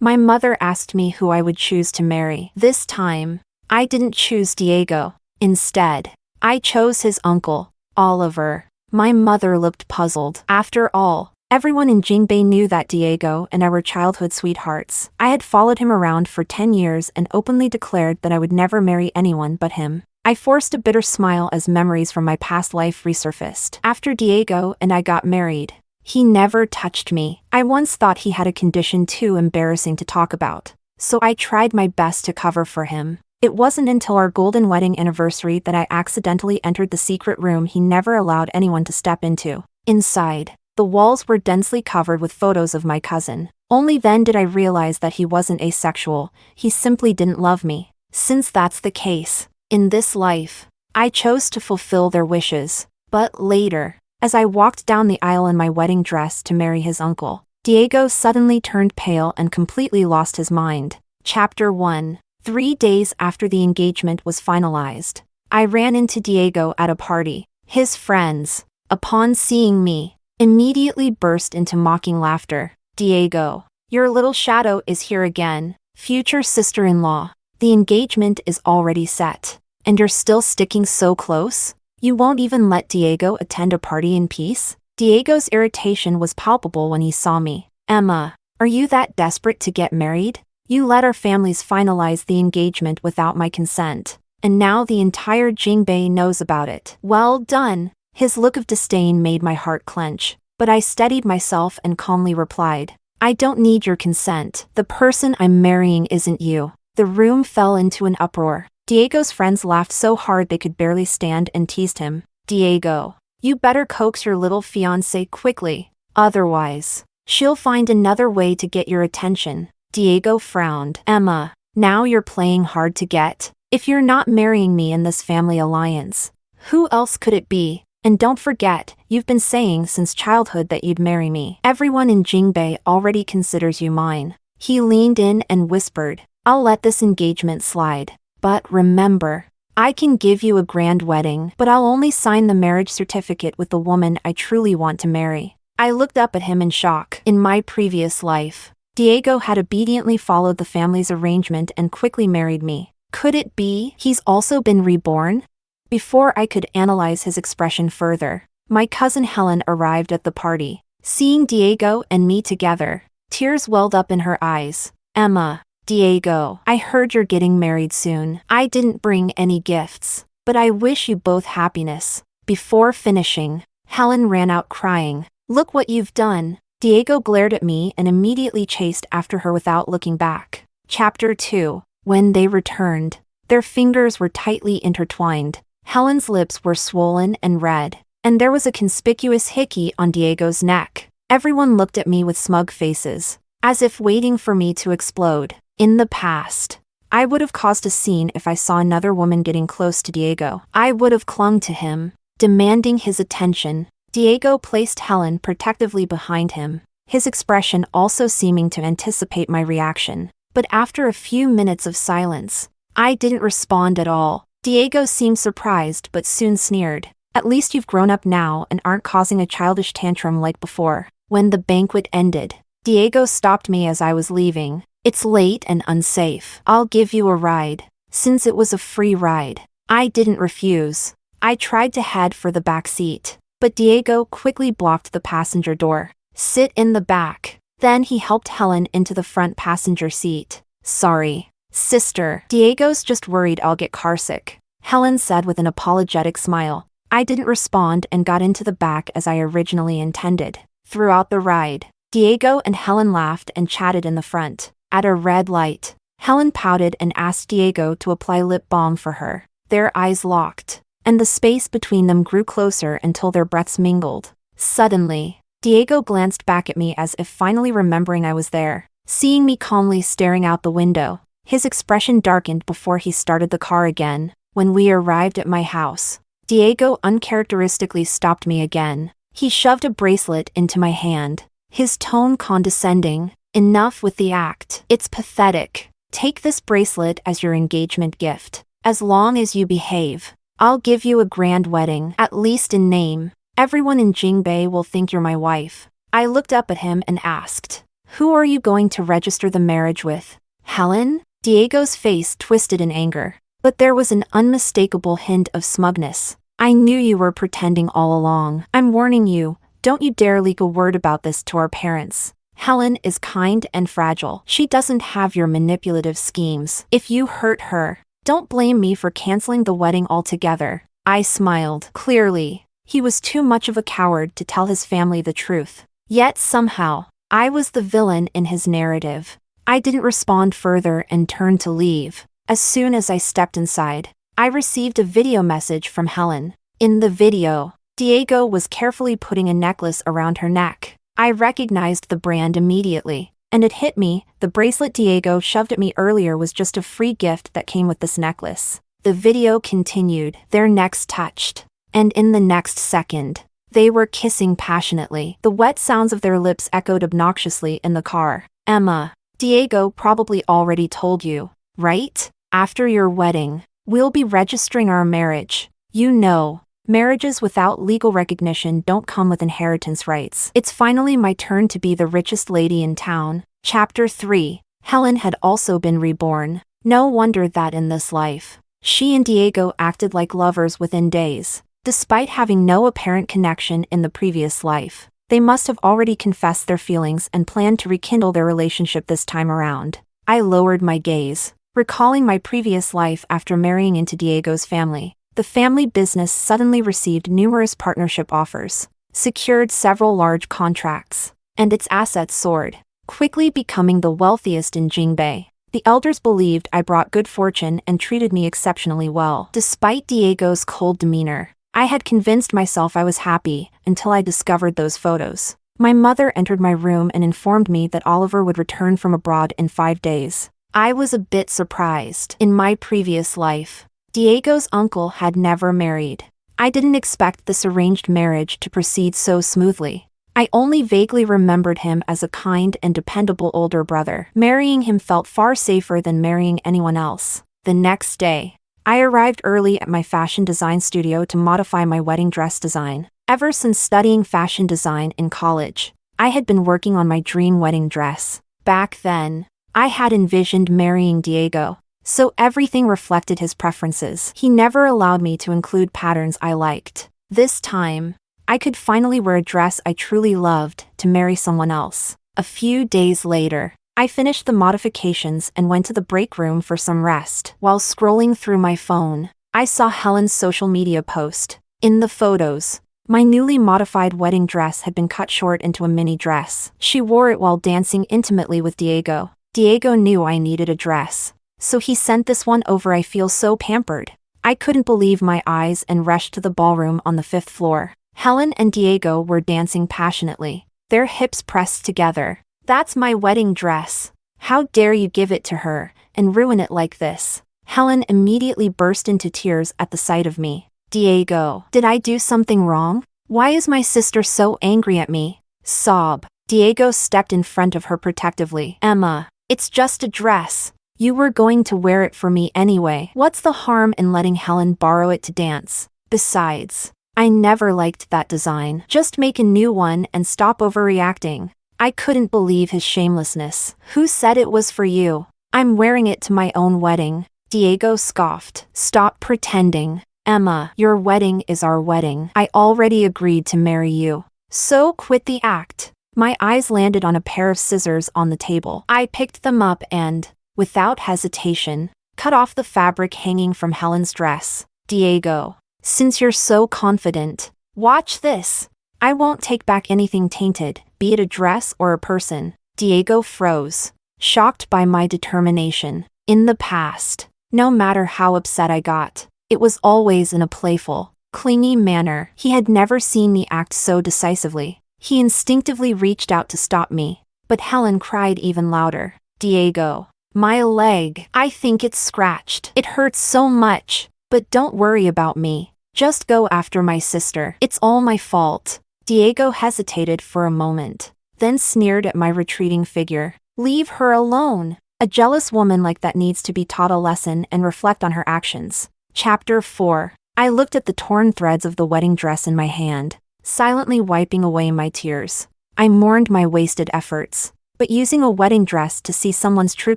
My mother asked me who I would choose to marry. This time, I didn't choose Diego. Instead, I chose his uncle, Oliver. My mother looked puzzled. After all, everyone in Jingbei knew that Diego and I were childhood sweethearts. I had followed him around for 10 years and openly declared that I would never marry anyone but him. I forced a bitter smile as memories from my past life resurfaced. After Diego and I got married, he never touched me. I once thought he had a condition too embarrassing to talk about, so I tried my best to cover for him. It wasn't until our golden wedding anniversary that I accidentally entered the secret room he never allowed anyone to step into. Inside, the walls were densely covered with photos of my cousin. Only then did I realize that he wasn't asexual, he simply didn't love me. Since that's the case, in this life, I chose to fulfill their wishes. But later, as I walked down the aisle in my wedding dress to marry his uncle, Diego suddenly turned pale and completely lost his mind. Chapter 1. 3 days after the engagement was finalized, I ran into Diego at a party. His friends, upon seeing me, immediately burst into mocking laughter. Diego, your little shadow is here again, future sister-in-law. The engagement is already set, and you're still sticking so close? You won't even let Diego attend a party in peace? Diego's irritation was palpable when he saw me. Emma, are you that desperate to get married? You let our families finalize the engagement without my consent, and now the entire Jingbei knows about it. Well done. His look of disdain made my heart clench, but I steadied myself and calmly replied, I don't need your consent. The person I'm marrying isn't you. The room fell into an uproar. Diego's friends laughed so hard they could barely stand and teased him. Diego, you better coax your little fiancé quickly, otherwise, she'll find another way to get your attention. Diego frowned. Emma, now you're playing hard to get. If you're not marrying me in this family alliance, who else could it be? And don't forget, you've been saying since childhood that you'd marry me. Everyone in Jingbei already considers you mine. He leaned in and whispered, I'll let this engagement slide. But remember, I can give you a grand wedding, but I'll only sign the marriage certificate with the woman I truly want to marry. I looked up at him in shock. In my previous life, Diego had obediently followed the family's arrangement and quickly married me. Could it be he's also been reborn? Before I could analyze his expression further, my cousin Helen arrived at the party. Seeing Diego and me together, tears welled up in her eyes. Emma, Diego, I heard you're getting married soon. I didn't bring any gifts, but I wish you both happiness. Before finishing, Helen ran out crying. Look what you've done. Diego glared at me and immediately chased after her without looking back. Chapter 2. When they returned, their fingers were tightly intertwined. Helen's lips were swollen and red, and there was a conspicuous hickey on Diego's neck. Everyone looked at me with smug faces, as if waiting for me to explode. In the past, I would have caused a scene if I saw another woman getting close to Diego. I would have clung to him, demanding his attention. Diego placed Helen protectively behind him, his expression also seeming to anticipate my reaction. But after a few minutes of silence, I didn't respond at all. Diego seemed surprised but soon sneered. At least you've grown up now and aren't causing a childish tantrum like before. When the banquet ended, Diego stopped me as I was leaving. It's late and unsafe. I'll give you a ride. Since it was a free ride, I didn't refuse. I tried to head for the back seat, but Diego quickly blocked the passenger door. Sit in the back. Then he helped Helen into the front passenger seat. Sorry, sister. Diego's just worried I'll get carsick, Helen said with an apologetic smile. I didn't respond and got into the back as I originally intended. Throughout the ride, Diego and Helen laughed and chatted in the front. At a red light, Helen pouted and asked Diego to apply lip balm for her. Their eyes locked, and the space between them grew closer until their breaths mingled. Suddenly, Diego glanced back at me as if finally remembering I was there. Seeing me calmly staring out the window, his expression darkened before he started the car again. When we arrived at my house, Diego uncharacteristically stopped me again. He shoved a bracelet into my hand, his tone condescending. Enough with the act. It's pathetic. Take this bracelet as your engagement gift. As long as you behave, I'll give you a grand wedding, at least in name. Everyone in Jingbei will think you're my wife. I looked up at him and asked, Who are you going to register the marriage with? Helen? Diego's face twisted in anger, but there was an unmistakable hint of smugness. I knew you were pretending all along. I'm warning you, don't you dare leak a word about this to our parents. Helen is kind and fragile. She doesn't have your manipulative schemes. If you hurt her, don't blame me for canceling the wedding altogether. I smiled. Clearly, he was too much of a coward to tell his family the truth. Yet somehow, I was the villain in his narrative. I didn't respond further and turned to leave. As soon as I stepped inside, I received a video message from Helen. In the video, Diego was carefully putting a necklace around her neck. I recognized the brand immediately, and it hit me. The bracelet Diego shoved at me earlier was just a free gift that came with this necklace. The video continued. Their necks touched, and in the next second, they were kissing passionately. The wet sounds of their lips echoed obnoxiously in the car. Emma, Diego probably already told you, right? After your wedding, we'll be registering our marriage. You know, marriages without legal recognition don't come with inheritance rights. It's finally my turn to be the richest lady in town. Chapter 3. Helen had also been reborn. No wonder that in this life, she and Diego acted like lovers within days. Despite having no apparent connection in the previous life, they must have already confessed their feelings and planned to rekindle their relationship this time around. I lowered my gaze, recalling my previous life after marrying into Diego's family. The family business suddenly received numerous partnership offers, secured several large contracts, and its assets soared, quickly becoming the wealthiest in Jingbei. The elders believed I brought good fortune and treated me exceptionally well. Despite Diego's cold demeanor, I had convinced myself I was happy until I discovered those photos. My mother entered my room and informed me that Oliver would return from abroad in 5 days. I was a bit surprised. In my previous life, Diego's uncle had never married. I didn't expect this arranged marriage to proceed so smoothly. I only vaguely remembered him as a kind and dependable older brother. Marrying him felt far safer than marrying anyone else. The next day, I arrived early at my fashion design studio to modify my wedding dress design. Ever since studying fashion design in college, I had been working on my dream wedding dress. Back then, I had envisioned marrying Diego, so everything reflected his preferences. He never allowed me to include patterns I liked. This time, I could finally wear a dress I truly loved to marry someone else. A few days later, I finished the modifications and went to the break room for some rest. While scrolling through my phone, I saw Helen's social media post. In the photos, my newly modified wedding dress had been cut short into a mini dress. She wore it while dancing intimately with Diego. Diego knew I needed a dress, so he sent this one over. I feel so pampered. I couldn't believe my eyes and rushed to the ballroom on the 5th floor. Helen and Diego were dancing passionately, their hips pressed together. That's my wedding dress. How dare you give it to her and ruin it like this? Helen immediately burst into tears at the sight of me. Diego, did I do something wrong? Why is my sister so angry at me? Sob. Diego stepped in front of her protectively. Emma, it's just a dress. You were going to wear it for me anyway. What's the harm in letting Helen borrow it to dance? Besides, I never liked that design. Just make a new one and stop overreacting. I couldn't believe his shamelessness. Who said it was for you? I'm wearing it to my own wedding. Diego scoffed. Stop pretending. Emma, your wedding is our wedding. I already agreed to marry you. So quit the act. My eyes landed on a pair of scissors on the table. I picked them up and, without hesitation, cut off the fabric hanging from Helen's dress. Diego, since you're so confident, watch this. I won't take back anything tainted, be it a dress or a person. Diego froze, shocked by my determination. In the past, no matter how upset I got, it was always in a playful, clingy manner. He had never seen me act so decisively. He instinctively reached out to stop me, but Helen cried even louder. Diego, my leg. I think it's scratched. It hurts so much, but don't worry about me. Just go after my sister. It's all my fault. Diego hesitated for a moment, then sneered at my retreating figure. Leave her alone. A jealous woman like that needs to be taught a lesson and reflect on her actions. Chapter 4. I looked at the torn threads of the wedding dress in my hand, silently wiping away my tears. I mourned my wasted efforts. But using a wedding dress to see someone's true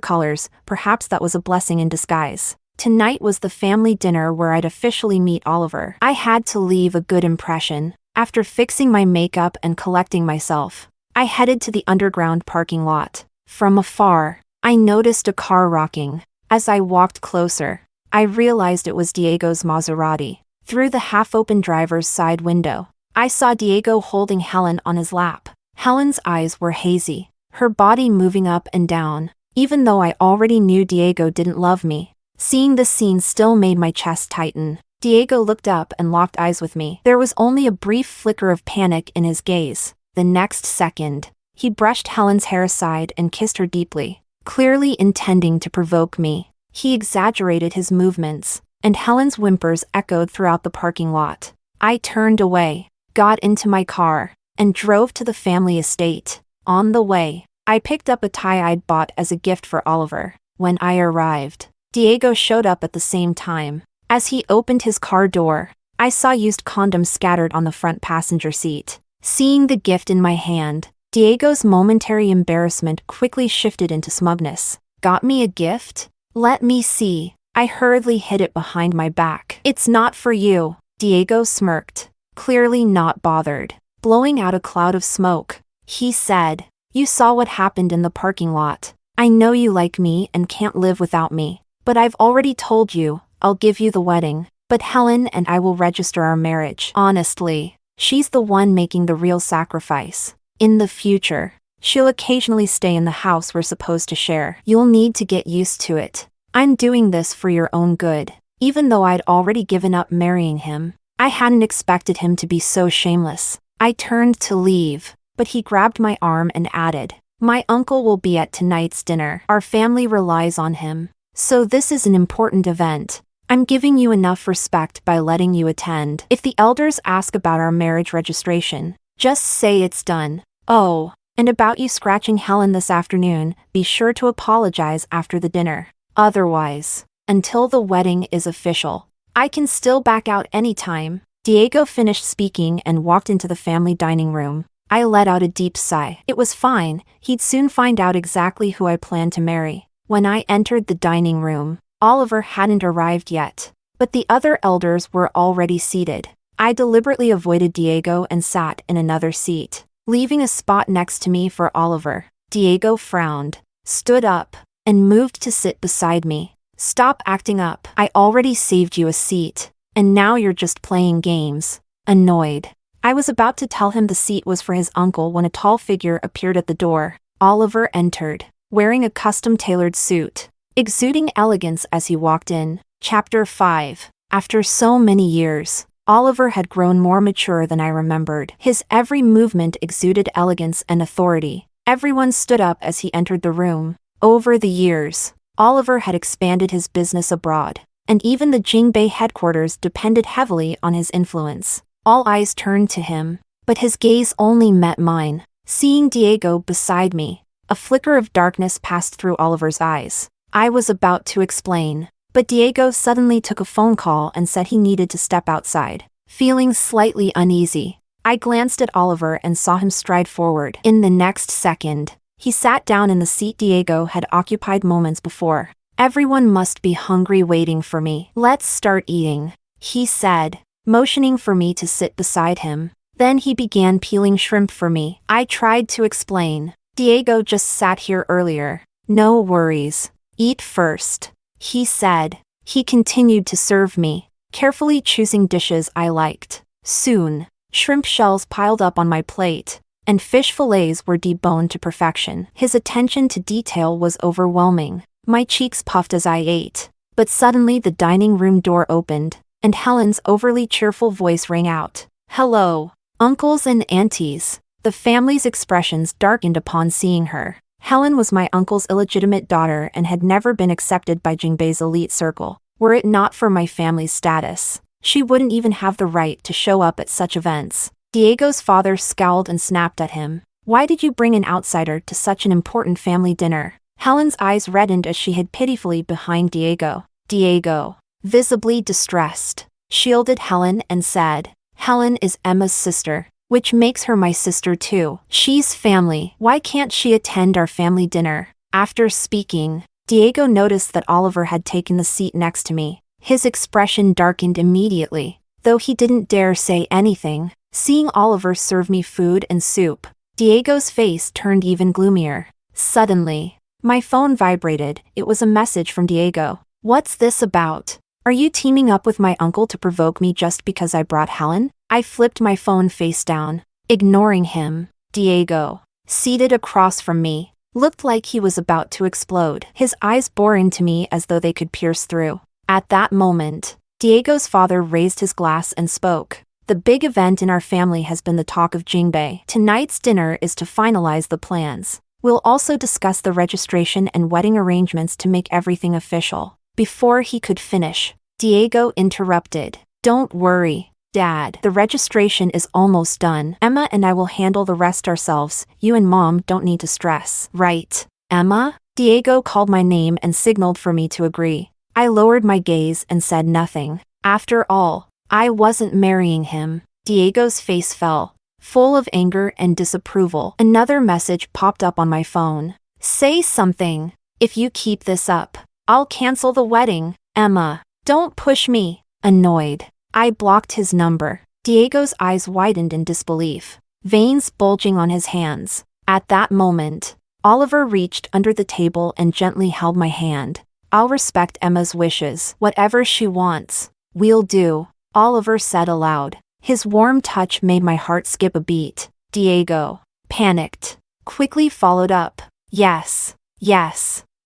colors, perhaps that was a blessing in disguise. Tonight was the family dinner where I'd officially meet Oliver. I had to leave a good impression. After fixing my makeup and collecting myself, I headed to the underground parking lot. From afar, I noticed a car rocking. As I walked closer, I realized it was Diego's Maserati. Through the half-open driver's side window, I saw Diego holding Helen on his lap. Helen's eyes were hazy, her body moving up and down. Even though I already knew Diego didn't love me, seeing this scene still made my chest tighten. Diego looked up and locked eyes with me. There was only a brief flicker of panic in his gaze. The next second, he brushed Helen's hair aside and kissed her deeply, clearly intending to provoke me. He exaggerated his movements, and Helen's whimpers echoed throughout the parking lot. I turned away, got into my car, and drove to the family estate. On the way, I picked up a tie I'd bought as a gift for Oliver. When I arrived, Diego showed up at the same time. As he opened his car door, I saw used condoms scattered on the front passenger seat. Seeing the gift in my hand, Diego's momentary embarrassment quickly shifted into smugness. Got me a gift? Let me see. I hurriedly hid it behind my back. It's not for you. Diego smirked, clearly not bothered. Blowing out a cloud of smoke, he said, "You saw what happened in the parking lot. I know you like me and can't live without me. But I've already told you, I'll give you the wedding. But Helen and I will register our marriage. Honestly, she's the one making the real sacrifice. In the future, she'll occasionally stay in the house we're supposed to share. You'll need to get used to it. I'm doing this for your own good." Even though I'd already given up marrying him, I hadn't expected him to be so shameless. I turned to leave, but he grabbed my arm and added, "My uncle will be at tonight's dinner. Our family relies on him. So this is an important event. I'm giving you enough respect by letting you attend. If the elders ask about our marriage registration, just say it's done. Oh, and about you scratching Helen this afternoon, be sure to apologize after the dinner. Otherwise, until the wedding is official, I can still back out anytime." Diego finished speaking and walked into the family dining room. I let out a deep sigh. It was fine, he'd soon find out exactly who I planned to marry. When I entered the dining room, Oliver hadn't arrived yet, but the other elders were already seated. I deliberately avoided Diego and sat in another seat, leaving a spot next to me for Oliver. Diego frowned, stood up, and moved to sit beside me. "Stop acting up. I already saved you a seat, and now you're just playing games." Annoyed, I was about to tell him the seat was for his uncle when a tall figure appeared at the door. Oliver entered, wearing a custom-tailored suit, exuding elegance as he walked in. Chapter 5. After so many years, Oliver had grown more mature than I remembered. His every movement exuded elegance and authority. Everyone stood up as he entered the room. Over the years, Oliver had expanded his business abroad, and even the Jingbei headquarters depended heavily on his influence. All eyes turned to him, but his gaze only met mine. Seeing Diego beside me, a flicker of darkness passed through Oliver's eyes. I was about to explain, but Diego suddenly took a phone call and said he needed to step outside. Feeling slightly uneasy, I glanced at Oliver and saw him stride forward. In the next second, he sat down in the seat Diego had occupied moments before. "Everyone must be hungry waiting for me. Let's start eating," he said, motioning for me to sit beside him. Then he began peeling shrimp for me. I tried to explain. "Diego just sat here earlier. No worries. Eat first," he said. He continued to serve me, carefully choosing dishes I liked. Soon, shrimp shells piled up on my plate, and fish fillets were deboned to perfection. His attention to detail was overwhelming. My cheeks puffed as I ate. But suddenly the dining room door opened, and Helen's overly cheerful voice rang out. "Hello, uncles and aunties." The family's expressions darkened upon seeing her. Helen was my uncle's illegitimate daughter and had never been accepted by Jingbei's elite circle. Were it not for my family's status, she wouldn't even have the right to show up at such events. Diego's father scowled and snapped at him. "Why did you bring an outsider to such an important family dinner?" Helen's eyes reddened as she hid pitifully behind Diego. Diego, visibly distressed, shielded Helen and said, "Helen is Emma's sister. which makes her my sister too. She's family. Why can't she attend our family dinner? After speaking, Diego noticed that Oliver had taken the seat next to me. His expression darkened immediately, though he didn't dare say anything. Seeing Oliver serve me food and soup, Diego's face turned even gloomier. Suddenly, my phone vibrated. It was a message from Diego. What's this about? Are you teaming up with my uncle to provoke me just because I brought Helen? I flipped my phone face down, ignoring him. Diego, seated across from me, looked like he was about to explode. His eyes bore into me as though they could pierce through. At that moment, Diego's father raised his glass and spoke. The big event in our family has been the talk of Jingbei. Tonight's dinner is to finalize the plans. We'll also discuss the registration and wedding arrangements to make everything official. Before he could finish, Diego interrupted. Don't worry, Dad. The registration is almost done. Emma and I will handle the rest ourselves. You and Mom don't need to stress. Right, Emma? Diego called my name and signaled for me to agree. I lowered my gaze and said nothing. After all, I wasn't marrying him. Diego's face fell, full of anger and disapproval. Another message popped up on my phone. Say something. If you keep this up, I'll cancel the wedding. Emma, don't push me. Annoyed, I blocked his number. Diego's eyes widened in disbelief, veins bulging on his hands. At that moment, Oliver reached under the table and gently held my hand. I'll respect Emma's wishes. Whatever she wants, we'll do, Oliver said aloud. His warm touch made my heart skip a beat. Diego, panicked, quickly followed up. Yes,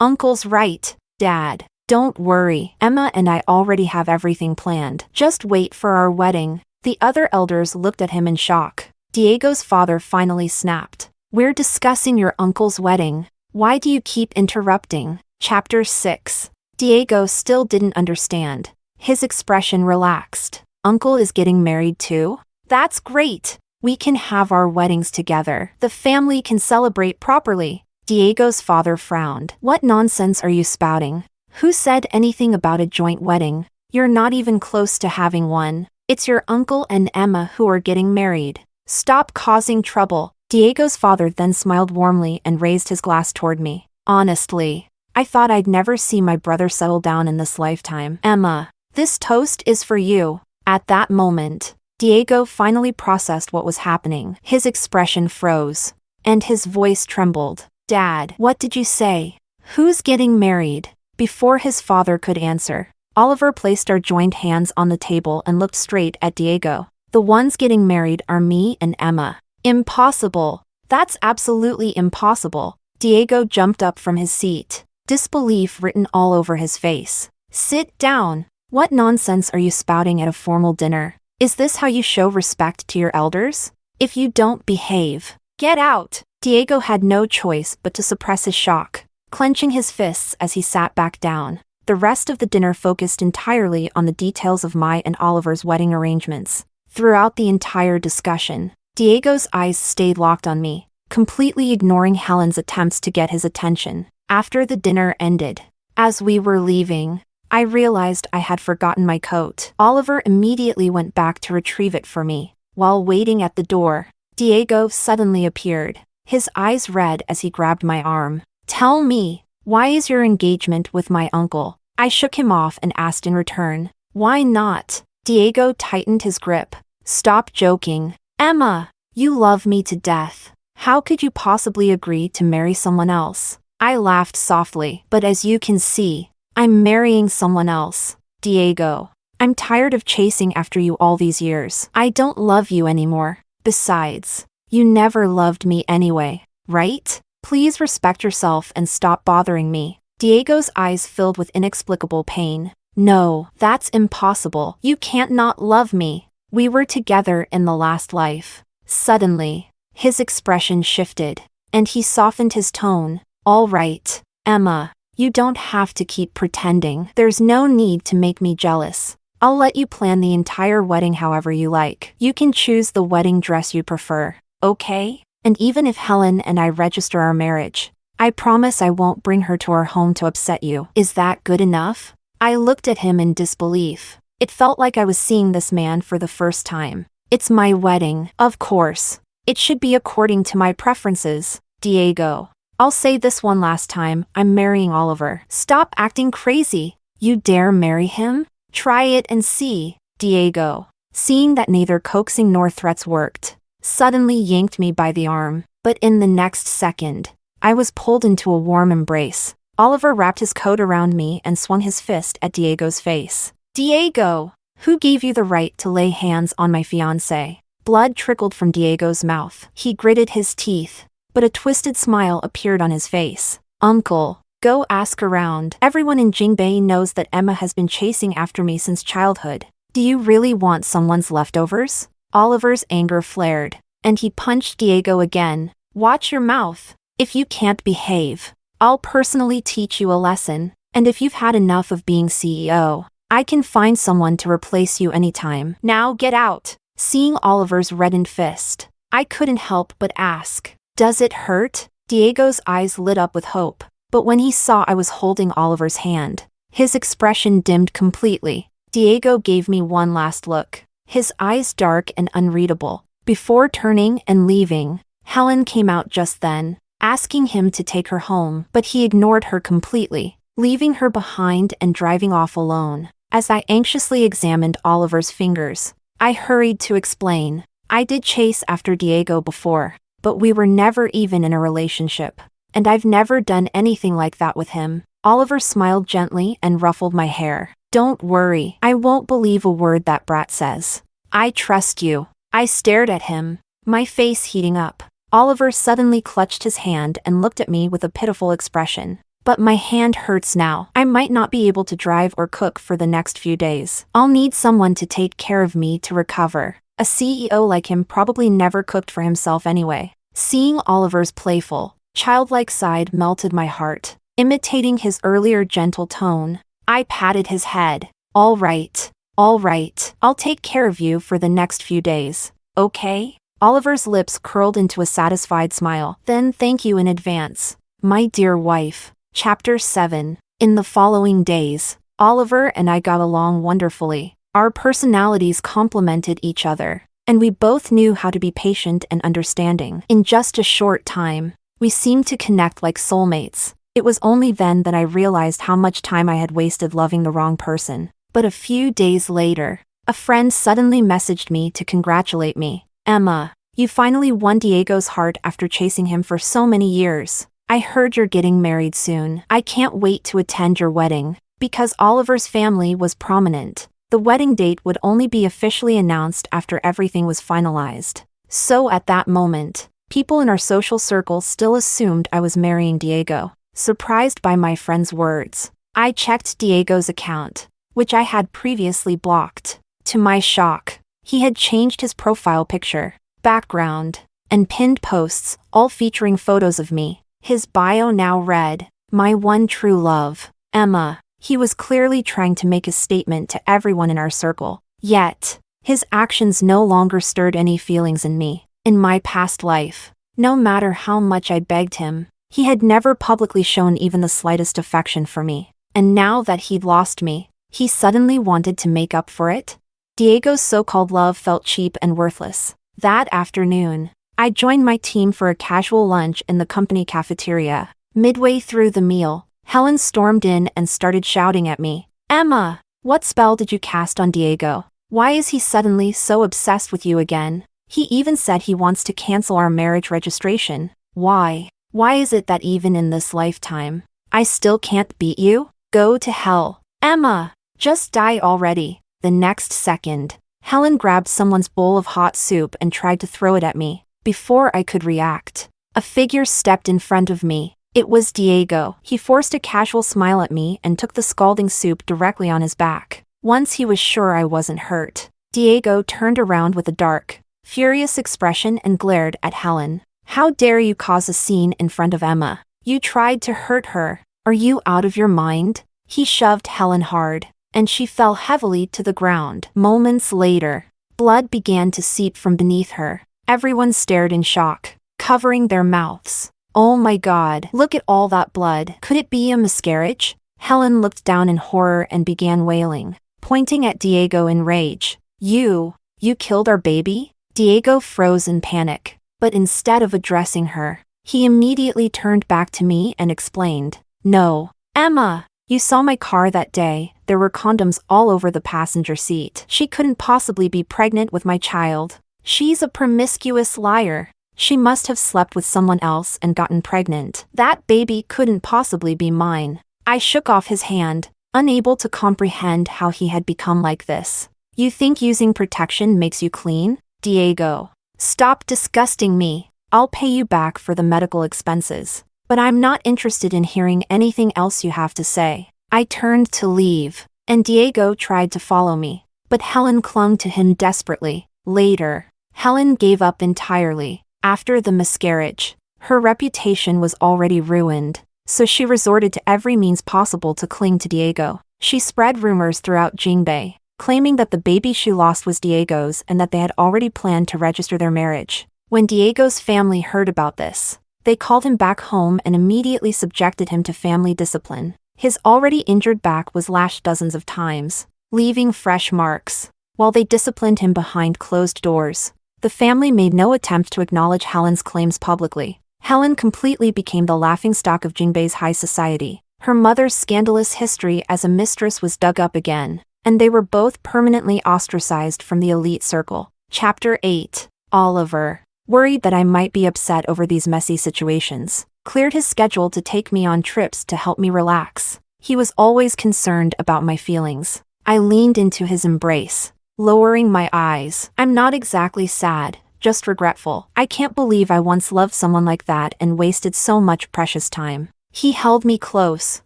Uncle's right, Dad. Don't worry, Emma and I already have everything planned. Just wait for our wedding. The other elders looked at him in shock. Diego's father finally snapped. We're discussing your uncle's wedding. Why do you keep interrupting? Chapter 6. Diego still didn't understand. His expression relaxed. Uncle is getting married too? That's great. We can have our weddings together. The family can celebrate properly. Diego's father frowned. What nonsense are you spouting? Who said anything about a joint wedding? You're not even close to having one. It's your uncle and Emma who are getting married. Stop causing trouble. Diego's father then smiled warmly and raised his glass toward me. Honestly, I thought I'd never see my brother settle down in this lifetime. Emma, this toast is for you. At that moment, Diego finally processed what was happening. His expression froze, and his voice trembled. Dad, what did you say? Who's getting married? Before his father could answer, Oliver placed our joined hands on the table and looked straight at Diego. The ones getting married are me and Emma. Impossible. That's absolutely impossible. Diego jumped up from his seat, disbelief written all over his face. Sit down. What nonsense are you spouting at a formal dinner? Is this how you show respect to your elders? If you don't behave, get out. Diego had no choice but to suppress his shock, clenching his fists as he sat back down. The rest of the dinner focused entirely on the details of my and Oliver's wedding arrangements. Throughout the entire discussion, Diego's eyes stayed locked on me, completely ignoring Helen's attempts to get his attention. After the dinner ended, as we were leaving, I realized I had forgotten my coat. Oliver immediately went back to retrieve it for me. While waiting at the door, Diego suddenly appeared, his eyes red as he grabbed my arm. Tell me, why is your engagement with my uncle? I shook him off and asked in return. Why not? Diego tightened his grip. Stop joking. Emma, you love me to death. How could you possibly agree to marry someone else? I laughed softly. But as you can see, I'm marrying someone else. Diego, I'm tired of chasing after you all these years. I don't love you anymore. Besides, you never loved me anyway, right? Please respect yourself and stop bothering me. Diego's eyes filled with inexplicable pain. No, that's impossible. You can't not love me. We were together in the last life. Suddenly, his expression shifted, and he softened his tone. All right, Emma, you don't have to keep pretending. There's no need to make me jealous. I'll let you plan the entire wedding however you like. You can choose the wedding dress you prefer, okay? And even if Helen and I register our marriage, I promise I won't bring her to our home to upset you. Is that good enough? I looked at him in disbelief. It felt like I was seeing this man for the first time. It's my wedding, of course. It should be according to my preferences, Diego. I'll say this one last time, I'm marrying Oliver. Stop acting crazy. You dare marry him? Try it and see, Diego. Seeing that neither coaxing nor threats worked, suddenly yanked me by the arm, but in the next second, I was pulled into a warm embrace. Oliver wrapped his coat around me and swung his fist at Diego's face. Diego! Who gave you the right to lay hands on my fiancé? Blood trickled from Diego's mouth. He gritted his teeth, but a twisted smile appeared on his face. Uncle, go ask around. Everyone in Jingbei knows that Emma has been chasing after me since childhood. Do you really want someone's leftovers? Oliver's anger flared, and he punched Diego again. Watch your mouth. If you can't behave, I'll personally teach you a lesson, and if you've had enough of being CEO, I can find someone to replace you anytime. Now get out. Seeing Oliver's reddened fist, I couldn't help but ask, does it hurt? Diego's eyes lit up with hope, but when he saw I was holding Oliver's hand, his expression dimmed completely. Diego gave me one last look, his eyes dark and unreadable. Before turning and leaving, Helen came out just then, asking him to take her home, but he ignored her completely, leaving her behind and driving off alone. As I anxiously examined Oliver's fingers, I hurried to explain. I did chase after Diego before, but we were never even in a relationship, and I've never done anything like that with him. Oliver smiled gently and ruffled my hair. Don't worry, I won't believe a word that brat says. I trust you. I stared at him, my face heating up. Oliver suddenly clutched his hand and looked at me with a pitiful expression. But my hand hurts now. I might not be able to drive or cook for the next few days. I'll need someone to take care of me to recover. A CEO like him probably never cooked for himself anyway. Seeing Oliver's playful, childlike side melted my heart. Imitating his earlier gentle tone, I patted his head. All right. I'll take care of you for the next few days. Okay? Oliver's lips curled into a satisfied smile. Then thank you in advance, my dear wife. Chapter 7. In the following days, Oliver and I got along wonderfully. Our personalities complemented each other, and we both knew how to be patient and understanding. In just a short time, we seemed to connect like soulmates. It was only then that I realized how much time I had wasted loving the wrong person. But a few days later, a friend suddenly messaged me to congratulate me. Emma, you finally won Diego's heart after chasing him for so many years. I heard you're getting married soon. I can't wait to attend your wedding. Because Oliver's family was prominent, the wedding date would only be officially announced after everything was finalized. So at that moment, people in our social circle still assumed I was marrying Diego. Surprised by my friend's words, I checked Diego's account, which I had previously blocked. To my shock, he had changed his profile picture, background, and pinned posts, all featuring photos of me. His bio now read, "My one true love, Emma." He was clearly trying to make a statement to everyone in our circle. Yet, his actions no longer stirred any feelings in me. In my past life, no matter how much I begged him, he had never publicly shown even the slightest affection for me. And now that he'd lost me, he suddenly wanted to make up for it? Diego's so-called love felt cheap and worthless. That afternoon, I joined my team for a casual lunch in the company cafeteria. Midway through the meal, Helen stormed in and started shouting at me. Emma, what spell did you cast on Diego? Why is he suddenly so obsessed with you again? He even said he wants to cancel our marriage registration. Why? Why is it that even in this lifetime, I still can't beat you? Go to hell. Emma, just die already. The next second, Helen grabbed someone's bowl of hot soup and tried to throw it at me. Before I could react, a figure stepped in front of me. It was Diego. He forced a casual smile at me and took the scalding soup directly on his back. Once he was sure I wasn't hurt, Diego turned around with a dark, furious expression and glared at Helen. How dare you cause a scene in front of Emma? You tried to hurt her. Are you out of your mind? He shoved Helen hard, and she fell heavily to the ground. Moments later, blood began to seep from beneath her. Everyone stared in shock, covering their mouths. Oh my God, look at all that blood. Could it be a miscarriage? Helen looked down in horror and began wailing, pointing at Diego in rage. You You killed our baby? Diego froze in panic, but instead of addressing her, he immediately turned back to me and explained, "No, Emma, you saw my car that day. There were condoms all over the passenger seat. She couldn't possibly be pregnant with my child. She's a promiscuous liar. She must have slept with someone else and gotten pregnant. That baby couldn't possibly be mine." I shook off his hand, unable to comprehend how he had become like this. "You think using protection makes you clean? Diego, stop disgusting me. I'll pay you back for the medical expenses. But I'm not interested in hearing anything else you have to say." I turned to leave, and Diego tried to follow me, but Helen clung to him desperately. Later, Helen gave up entirely. After the miscarriage, her reputation was already ruined, so she resorted to every means possible to cling to Diego. She spread rumors throughout Jingbei, claiming that the baby she lost was Diego's and that they had already planned to register their marriage. When Diego's family heard about this, they called him back home and immediately subjected him to family discipline. His already injured back was lashed dozens of times, leaving fresh marks. While they disciplined him behind closed doors, the family made no attempt to acknowledge Helen's claims publicly. Helen completely became the laughingstock of Jingbei's high society. Her mother's scandalous history as a mistress was dug up again, and they were both permanently ostracized from the elite circle. Chapter 8. Oliver, worried that I might be upset over these messy situations, cleared his schedule to take me on trips to help me relax. He was always concerned about my feelings. I leaned into his embrace, lowering my eyes. "I'm not exactly sad, just regretful. I can't believe I once loved someone like that and wasted so much precious time." He held me close,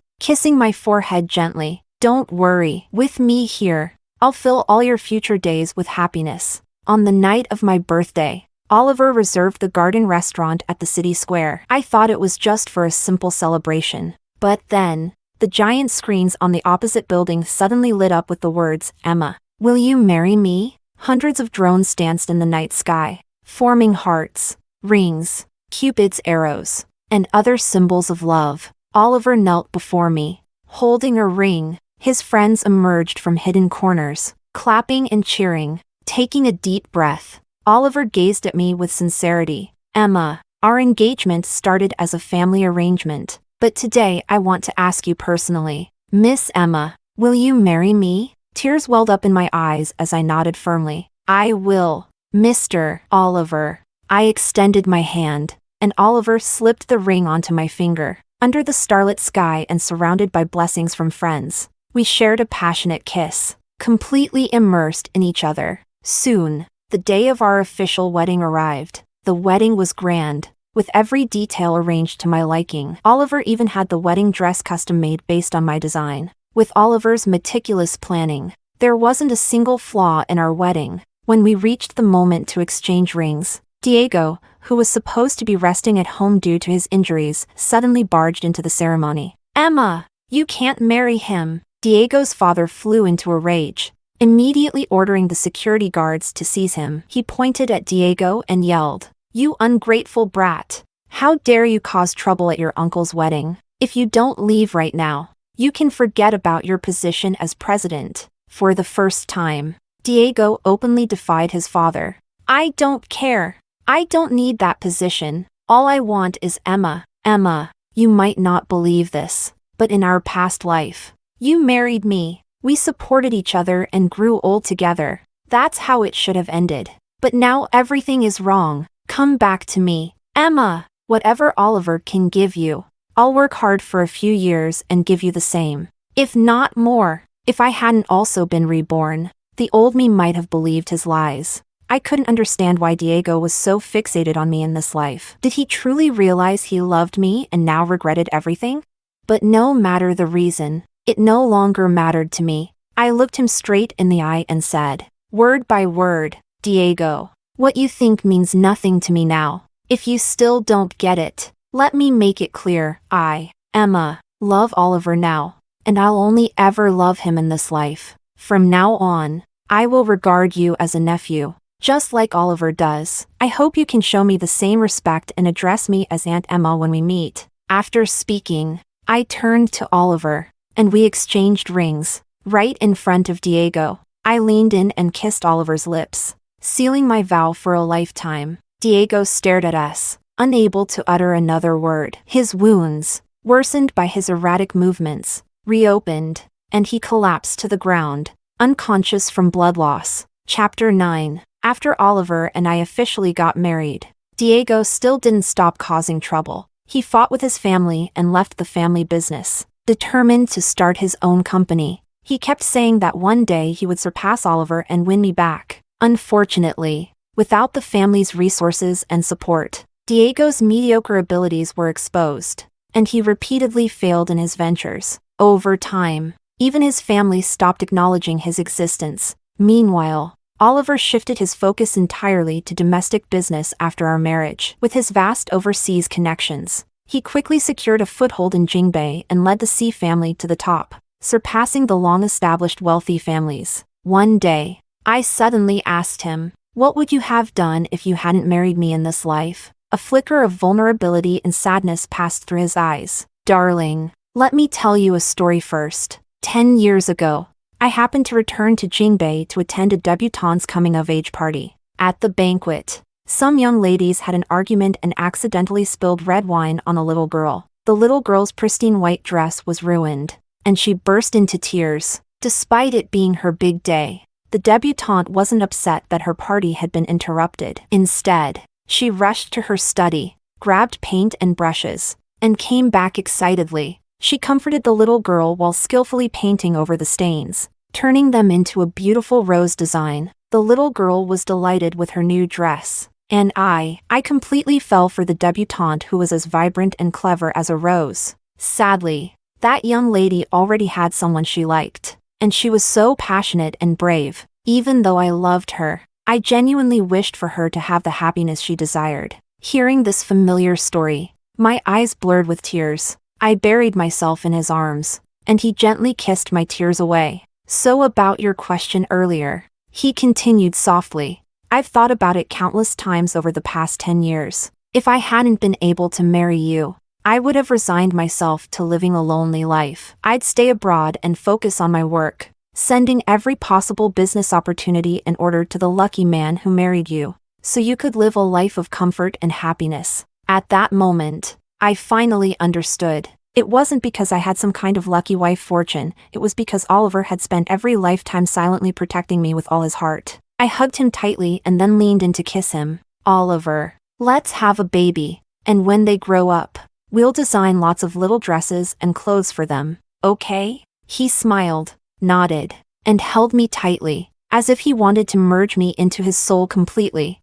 kissing my forehead gently. "Don't worry, with me here, I'll fill all your future days with happiness." On the night of my birthday, Oliver reserved the garden restaurant at the city square. I thought it was just for a simple celebration. But then, the giant screens on the opposite building suddenly lit up with the words, "Emma, will you marry me?" Hundreds of drones danced in the night sky, forming hearts, rings, Cupid's arrows, and other symbols of love. Oliver knelt before me, holding a ring. His friends emerged from hidden corners, clapping and cheering. Taking a deep breath, Oliver gazed at me with sincerity. "Emma, our engagement started as a family arrangement, but today I want to ask you personally. Miss Emma, will you marry me?" Tears welled up in my eyes as I nodded firmly. "I will, Mr. Oliver." I extended my hand, and Oliver slipped the ring onto my finger. Under the starlit sky and surrounded by blessings from friends, we shared a passionate kiss, completely immersed in each other. Soon, the day of our official wedding arrived. The wedding was grand, with every detail arranged to my liking. Oliver even had the wedding dress custom made based on my design. With Oliver's meticulous planning, there wasn't a single flaw in our wedding. When we reached the moment to exchange rings, Diego, who was supposed to be resting at home due to his injuries, suddenly barged into the ceremony. "Emma, you can't marry him." Diego's father flew into a rage, immediately ordering the security guards to seize him. He pointed at Diego and yelled, "You ungrateful brat! How dare you cause trouble at your uncle's wedding? If you don't leave right now, you can forget about your position as president." For the first time, Diego openly defied his father. "I don't care. I don't need that position. All I want is Emma." "Emma, you might not believe this, but in our past life, you married me. We supported each other and grew old together. That's how it should have ended. But now everything is wrong. Come back to me. Emma, whatever Oliver can give you, I'll work hard for a few years and give you the same. If not more." If I hadn't also been reborn, the old me might have believed his lies. I couldn't understand why Diego was so fixated on me in this life. Did he truly realize he loved me and now regretted everything? But no matter the reason, it no longer mattered to me. I looked him straight in the eye and said, word by word, "Diego, what you think means nothing to me now. If you still don't get it, let me make it clear. I, Emma, love Oliver now, and I'll only ever love him in this life. From now on, I will regard you as a nephew, just like Oliver does. I hope you can show me the same respect and address me as Aunt Emma when we meet." After speaking, I turned to Oliver, and we exchanged rings, right in front of Diego. I leaned in and kissed Oliver's lips, sealing my vow for a lifetime. Diego stared at us, unable to utter another word. His wounds, worsened by his erratic movements, reopened, and he collapsed to the ground, unconscious from blood loss. Chapter 9. After Oliver and I officially got married, Diego still didn't stop causing trouble. He fought with his family and left the family business, determined to start his own company. He kept saying that one day he would surpass Oliver and win me back. Unfortunately, without the family's resources and support, Diego's mediocre abilities were exposed, and he repeatedly failed in his ventures. Over time, even his family stopped acknowledging his existence. Meanwhile, Oliver shifted his focus entirely to domestic business after our marriage. With his vast overseas connections, he quickly secured a foothold in Jingbei and led the C family to the top, surpassing the long-established wealthy families. One day, I suddenly asked him, "What would you have done if you hadn't married me in this life?" A flicker of vulnerability and sadness passed through his eyes. "Darling, let me tell you a story first. 10 years ago, I happened to return to Jingbei to attend a debutante's coming-of-age party. At the banquet, some young ladies had an argument and accidentally spilled red wine on a little girl. The little girl's pristine white dress was ruined, and she burst into tears. Despite it being her big day, the debutante wasn't upset that her party had been interrupted. Instead, she rushed to her study, grabbed paint and brushes, and came back excitedly. She comforted the little girl while skillfully painting over the stains, turning them into a beautiful rose design. The little girl was delighted with her new dress, and I completely fell for the debutante who was as vibrant and clever as a rose. Sadly, that young lady already had someone she liked, and she was so passionate and brave. Even though I loved her, I genuinely wished for her to have the happiness she desired. Hearing this familiar story, my eyes blurred with tears. I buried myself in his arms, and he gently kissed my tears away. "So about your question earlier," he continued softly, "I've thought about it countless times over the past 10 years. If I hadn't been able to marry you, I would have resigned myself to living a lonely life. I'd stay abroad and focus on my work, sending every possible business opportunity in order to the lucky man who married you, so you could live a life of comfort and happiness." At that moment, I finally understood. It wasn't because I had some kind of lucky wife fortune, it was because Oliver had spent every lifetime silently protecting me with all his heart. I hugged him tightly and then leaned in to kiss him. "Oliver, let's have a baby, and when they grow up, we'll design lots of little dresses and clothes for them, okay?" He smiled, nodded, and held me tightly, as if he wanted to merge me into his soul completely.